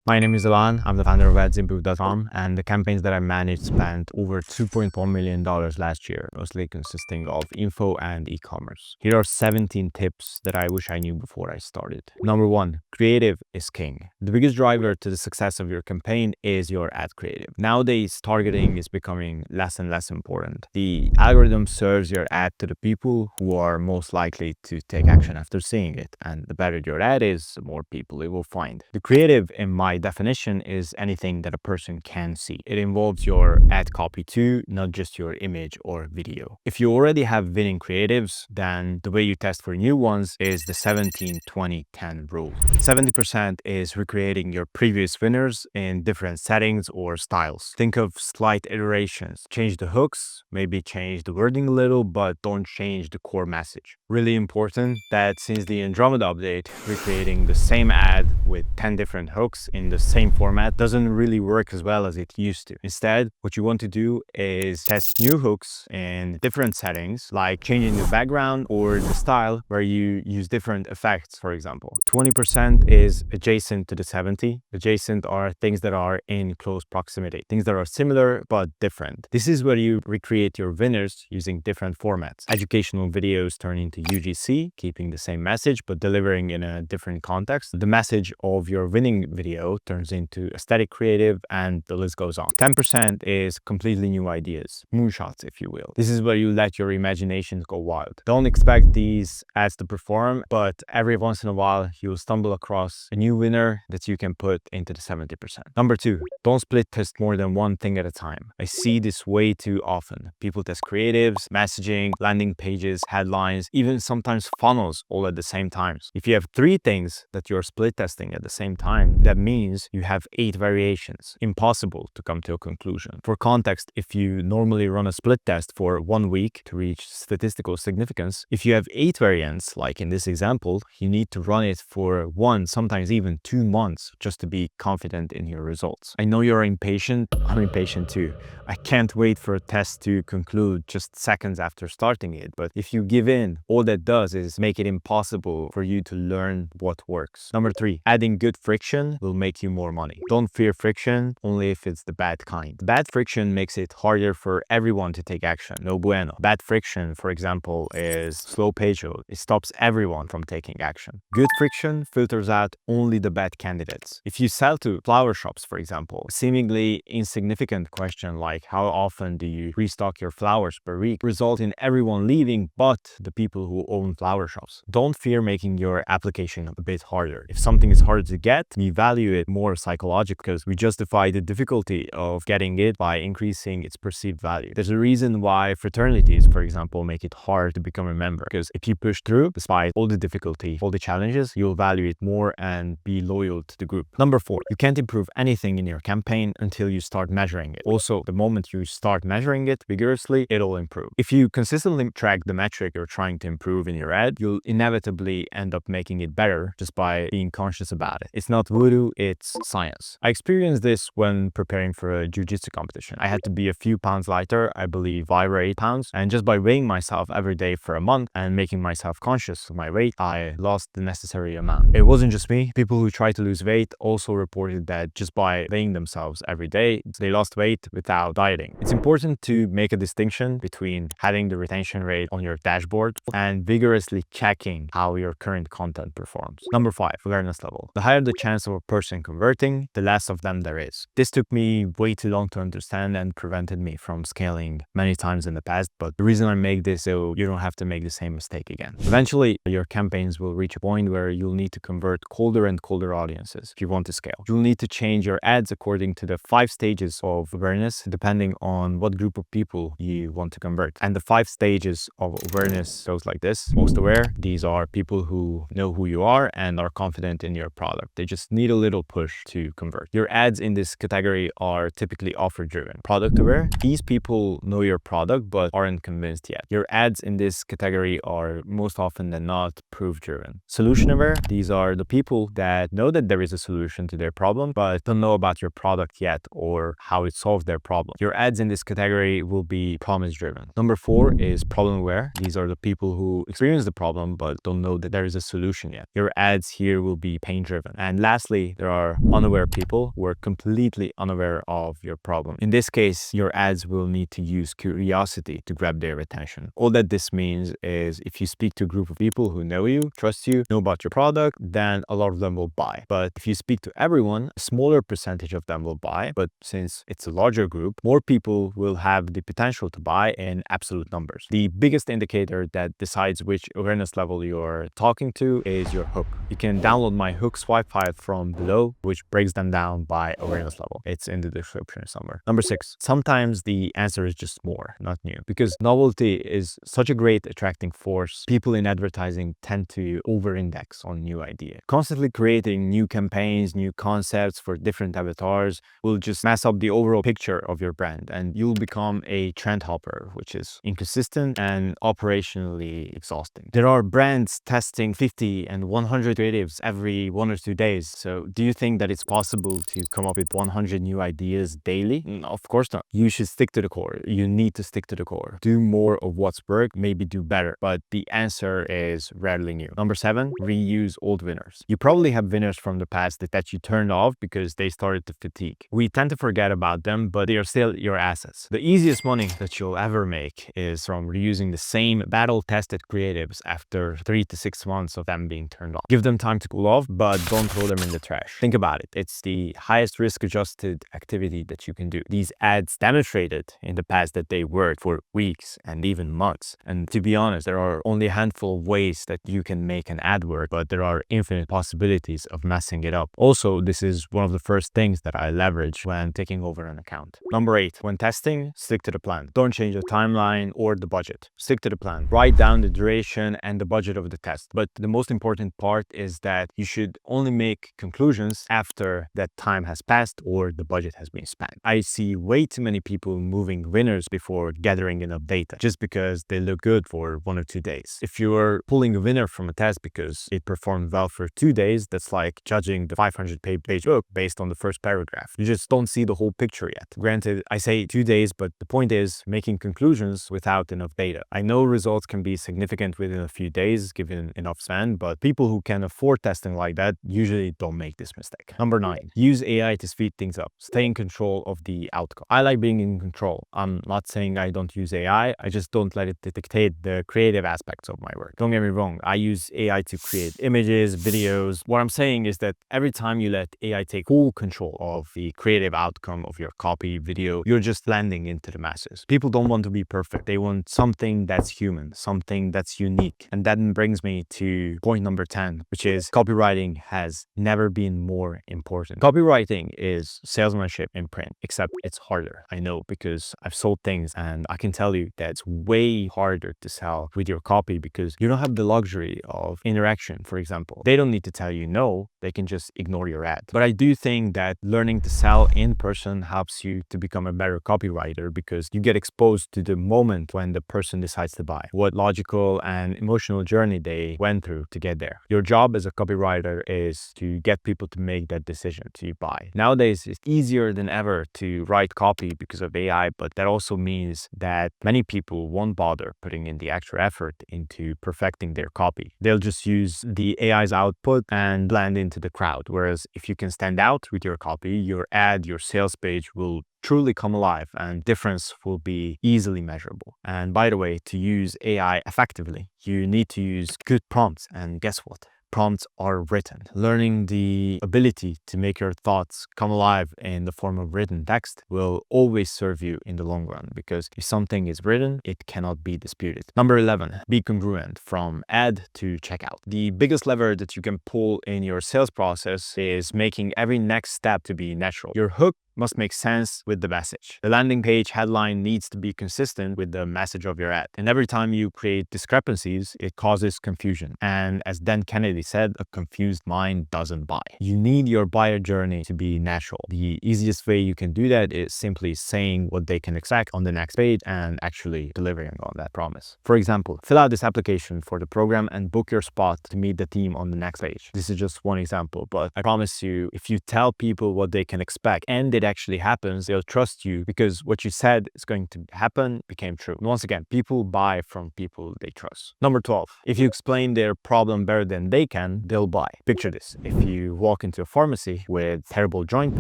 My name is Alan. I'm the founder of adsimprove.com, and the campaigns that I managed spent over $2.1 million last year, mostly consisting of info and e-commerce. Here are 17 tips that I wish I knew before I started. Number one, creative is king. The biggest driver to the success of your campaign is your ad creative. Nowadays, targeting is becoming less and less important. The algorithm serves your ad to the people who are most likely to take action after seeing it, and the better your ad is, the more people it will find. The creative, in my definition, is anything that a person can see. It involves your ad copy too, not just your image or video. If you already have winning creatives, then the way you test for new ones is the 17-20-10 rule. 70% is recreating your previous winners in different settings or styles. Think of slight iterations. Change the hooks, maybe change the wording a little, but don't change the core message. Really important that since the Andromeda update, recreating the same ad with 10 different hooks in the same format doesn't really work as well as it used to. Instead, what you want to do is test new hooks in different settings, like changing the background or the style where you use different effects, for example. 20% is adjacent to the 70. Adjacent are things that are in close proximity, things that are similar but different. This is where you recreate your winners using different formats. Educational videos turn into UGC, keeping the same message but delivering in a different context. The message of your winning video turns into aesthetic creative, and the list goes on. 10% is completely new ideas, moonshots if you will. This is where you let your imaginations go wild. Don't expect these ads to perform, but every once in a while you'll stumble across a new winner that you can put into the 70%. Number two, don't split test more than one thing at a time. I see this way too often. People test creatives, messaging, landing pages, headlines, even sometimes funnels all at the same time. If you have 3 things that you're split testing at the same time, that means you have 8 variations. Impossible to come to a conclusion. For context, if you normally run a split test for 1 week to reach statistical significance, if you have 8 variants, like in this example, you need to run it for 1, sometimes even 2 months just to be confident in your results. I know you're impatient. I'm impatient too. I can't wait for a test to conclude just seconds after starting it, but if you give in, all that does is make it impossible for you to learn what works. Number 3, adding good friction will make you more money. Don't fear friction, only if it's the bad kind. Bad friction makes it harder for everyone to take action. No bueno. Bad friction, for example, is slow page load. It stops everyone from taking action. Good friction filters out only the bad candidates. If you sell to flower shops, for example, a seemingly insignificant question like how often do you restock your flowers per week result in everyone leaving but the people who own flower shops. Don't fear making your application a bit harder. If something is harder to get, we value it more psychologically because we justify the difficulty of getting it by increasing its perceived value. There's a reason why fraternities, for example, make it hard to become a member, because if you push through, despite all the difficulty, all the challenges, you'll value it more and be loyal to the group. Number 4, you can't improve anything in your campaign until you start measuring it. Also, the moment you start measuring it vigorously, it'll improve. If you consistently track the metric you're trying to improve in your ad, you'll inevitably end up making it better just by being conscious about it. It's not voodoo, it's science. I experienced this when preparing for a jiu-jitsu competition. I had to be a few pounds lighter, I believe 5 or 8 pounds, and just by weighing myself every day for a month and making myself conscious of my weight, I lost the necessary amount. It wasn't just me. People who try to lose weight also reported that just by weighing themselves every day, they lost weight without dieting. It's important to make a distinction between having the retention rate on your dashboard and vigorously checking how your current content performs. Number 5, awareness level. The higher the chance of a person converting, the less of them there is. This took me way too long to understand and prevented me from scaling many times in the past, but the reason I make this so you don't have to make the same mistake again. Eventually, your campaigns will reach a point where you'll need to convert colder and colder audiences if you want to scale. You'll need to change your ads according to the 5 stages of awareness, depending on what group of people you want to convert. And the 5 stages of awareness goes like this. Most aware, these are people who know who you are and are confident in your product. They just need a little push to convert. Your ads in this category are typically offer driven. Product aware, these people know your product but aren't convinced yet. Your ads in this category are most often than not proof driven. Solution aware, these are the people that know that there is a solution to their problem but don't know about your product yet or how it solves their problem. Your ads in this category will be promise driven. Number 4 is problem aware. These are the people who experience the problem but don't know that there is a solution yet. Your ads here will be pain driven. And lastly, there there are unaware people who are completely unaware of your problem. In this case, your ads will need to use curiosity to grab their attention. All that this means is if you speak to a group of people who know you, trust you, know about your product, then a lot of them will buy. But if you speak to everyone, a smaller percentage of them will buy. But since it's a larger group, more people will have the potential to buy in absolute numbers. The biggest indicator that decides which awareness level you're talking to is your hook. You can download my hook swipe file from below, which breaks them down by awareness level. It's in the description somewhere. Number 6, sometimes the answer is just more, not new. Because novelty is such a great attracting force, people in advertising tend to over-index on new ideas. Constantly creating new campaigns, new concepts for different avatars will just mess up the overall picture of your brand, and you'll become a trend hopper, which is inconsistent and operationally exhausting. There are brands testing 50 and 100 creatives every 1 or 2 days. So do you think that it's possible to come up with 100 new ideas daily? Of course not. You should stick to the core. You need to stick to the core. Do more of what's worked, maybe do better. But the answer is rarely new. Number 7, reuse old winners. You probably have winners from the past that you turned off because they started to fatigue. We tend to forget about them, but they are still your assets. The easiest money that you'll ever make is from reusing the same battle-tested creatives after 3 to 6 months of them being turned off. Give them time to cool off, but don't throw them in the trash. Think about it. It's the highest risk-adjusted activity that you can do. These ads demonstrated in the past that they worked for weeks and even months. And to be honest, there are only a handful of ways that you can make an ad work, but there are infinite possibilities of messing it up. Also, this is one of the first things that I leverage when taking over an account. Number 8, when testing, stick to the plan. Don't change the timeline or the budget. Stick to the plan. Write down the duration and the budget of the test. But the most important part is that you should only make conclusions after that time has passed or the budget has been spent. I see way too many people moving winners before gathering enough data just because they look good for 1 or 2 days. If you're pulling a winner from a test because it performed well for 2 days, that's like judging the 500-page book based on the first paragraph. You just don't see the whole picture yet. Granted, I say 2 days, but the point is making conclusions without enough data. I know results can be significant within a few days given enough span, but people who can afford testing like that usually don't make this mistake. Number 9, use AI to speed things up. Stay in control of the outcome. I like being in control. I'm not saying I don't use AI. I just don't let it dictate the creative aspects of my work. Don't get me wrong. I use AI to create images, videos. What I'm saying is that every time you let AI take full control of the creative outcome of your copy, video, you're just landing into the masses. People don't want to be perfect. They want something that's human, something that's unique. And that brings me to point number 10, which is copywriting has never been more important. Copywriting is salesmanship in print, except it's harder. I know because I've sold things and I can tell you that it's way harder to sell with your copy because you don't have the luxury of interaction. For example, they don't need to tell you no, they can just ignore your ad. But I do think that learning to sell in person helps you to become a better copywriter because you get exposed to the moment when the person decides to buy, what logical and emotional journey they went through to get there. Your job as a copywriter is to get people to make that decision to buy. Nowadays, it's easier than ever to write copy because of AI, but that also means that many people won't bother putting in the extra effort into perfecting their copy. They'll just use the AI's output and blend into the crowd. Whereas if you can stand out with your copy, your ad, your sales page will truly come alive and difference will be easily measurable. And by the way, to use AI effectively, you need to use good prompts. And guess what? Prompts are written. Learning the ability to make your thoughts come alive in the form of written text will always serve you in the long run because if something is written, it cannot be disputed. Number 11, be congruent from ad to checkout. The biggest lever that you can pull in your sales process is making every next step to be natural. Your hook must make sense with the message. The landing page headline needs to be consistent with the message of your ad. And every time you create discrepancies, it causes confusion. And as Dan Kennedy said, a confused mind doesn't buy. You need your buyer journey to be natural. The easiest way you can do that is simply saying what they can expect on the next page and actually delivering on that promise. For example, fill out this application for the program and book your spot to meet the team on the next page. This is just one example, but I promise you, if you tell people what they can expect and they it actually happens, they'll trust you because what you said is going to happen became true. And once again, people buy from people they trust. Number 12, if you explain their problem better than they can, they'll buy. Picture this. If you walk into a pharmacy with terrible joint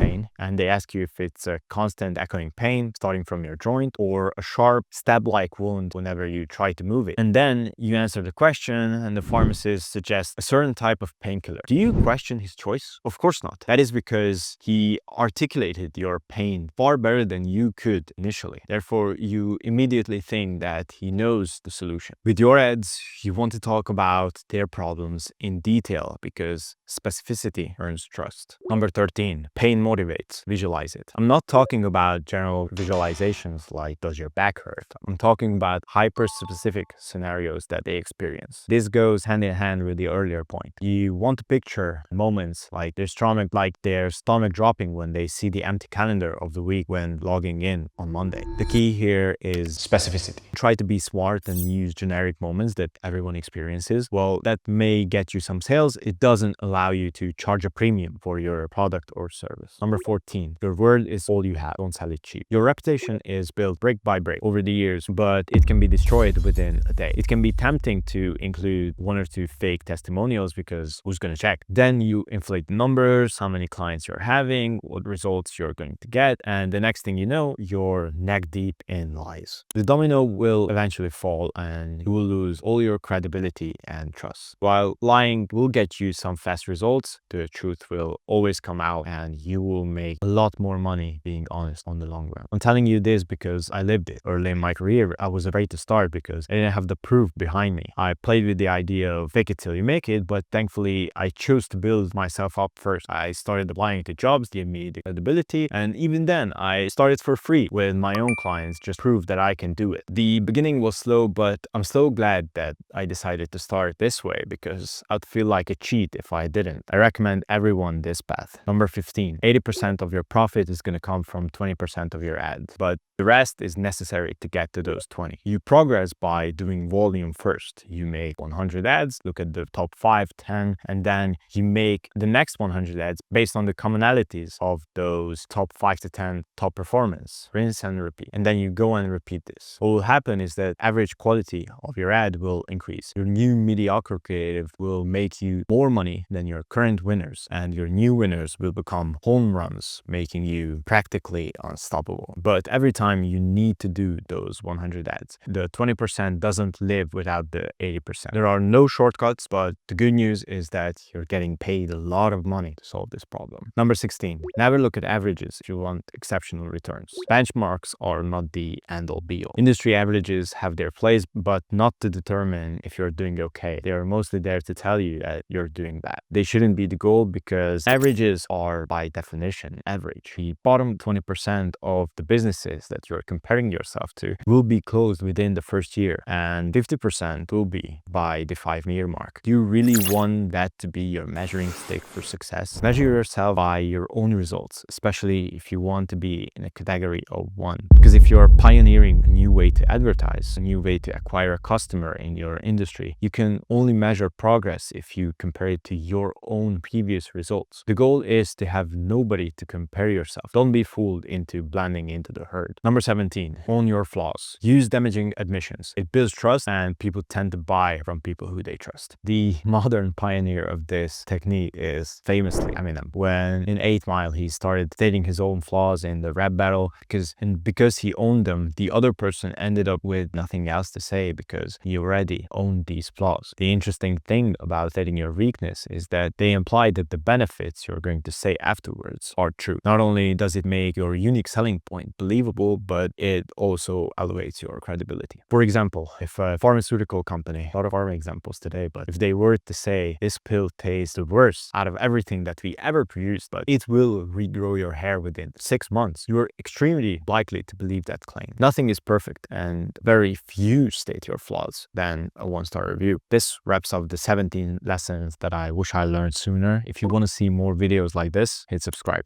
pain and they ask you if it's a constant echoing pain starting from your joint or a sharp stab-like wound whenever you try to move it, and then you answer the question and the pharmacist suggests a certain type of painkiller, do you question his choice? Of course not. That is because he articulated your pain far better than you could initially. Therefore, you immediately think that he knows the solution. With your ads, you want to talk about their problems in detail because specificity earns trust. Number 13, pain motivates. Visualize it. I'm not talking about general visualizations like does your back hurt. I'm talking about hyper-specific scenarios that they experience. This goes hand in hand with the earlier point. You want to picture moments like their stomach dropping when they see the empty calendar of the week when logging in on Monday. The key here is specificity. Try to be smart and use generic moments that everyone experiences. Well, that may get you some sales. It doesn't allow you to charge a premium for your product or service. Number 14, your word is all you have. Don't sell it cheap. Your reputation is built brick by brick over the years, but it can be destroyed within a day. It can be tempting to include one or two fake testimonials because who's going to check? Then you inflate the numbers, how many clients you're having, what results you're going to get, and the next thing you know, you're neck deep in lies. The domino will eventually fall and you will lose all your credibility and trust. While lying will get you some fast results, the truth will always come out and you will make a lot more money being honest on the long run. I'm telling you this because I lived it. Early in my career, I was afraid to start because I didn't have the proof behind me. I played with the idea of fake it till you make it, but thankfully I chose to build myself up first. I started applying to jobs, gave me the credibility, and even then I started for free with my own clients, just prove that I can do it. The beginning was slow, but I'm so glad that I decided to start this way because I'd feel like a cheat if I didn't. I recommend everyone this path. Number 15, 80% of your profit is going to come from 20% of your ads, but the rest is necessary to get to those 20. You progress by doing volume first. You make 100 ads, look at the top 5, 10, and then you make the next 100 ads based on the commonalities of those top 5 to 10 top performance. Rinse and repeat. And then you go and repeat this. What will happen is that average quality of your ad will increase. Your new mediocre creative will make you more money than your current winners, and your new winners will become home runs, making you practically unstoppable. But every time you need to do those 100 ads, the 20% doesn't live without the 80%. There are no shortcuts, but the good news is that you're getting paid a lot of money to solve this problem. Number 16, never look at averages if you want exceptional returns. Benchmarks are not the end-all be-all. Industry averages have their place, but not to determine if you're doing okay. They are mostly there to tell you that you're doing bad. They shouldn't be the goal because averages are by definition average. The bottom 20% of the businesses that you're comparing yourself to will be closed within the first year, and 50% will be by the 5-year mark. Do you really want that to be your measuring stick for success? Measure yourself by your own results, especially if you want to be in a category of one. Because if you're pioneering a new way to advertise, a new way to acquire a customer in your industry, you can only measure progress if you compare it to your own previous results. The goal is to have nobody to compare yourself. Don't be fooled into blending into the herd. Number 17, own your flaws. Use damaging admissions. It builds trust and people tend to buy from people who they trust. The modern pioneer of this technique is famously Eminem. When in 8 Mile he started stating his own flaws in the rap battle because he owned them, the other person ended up with nothing else to say because he already owned these flaws. The interesting thing about stating your weakness is that they imply that the benefits you're going to say afterwards are true. Not only does it make your unique selling point believable, but it also elevates your credibility. For example, if a pharmaceutical company, a lot of pharma examples today, but if they were to say this pill tastes the worst out of everything that we ever produced, but it will regrow your hair within 6 months, you're extremely likely to believe that claim. Nothing is perfect and very few state your flaws than a 1-star review. This wraps up the 17 lessons that I wish I learned sooner. If you want to see more videos like this, hit subscribe.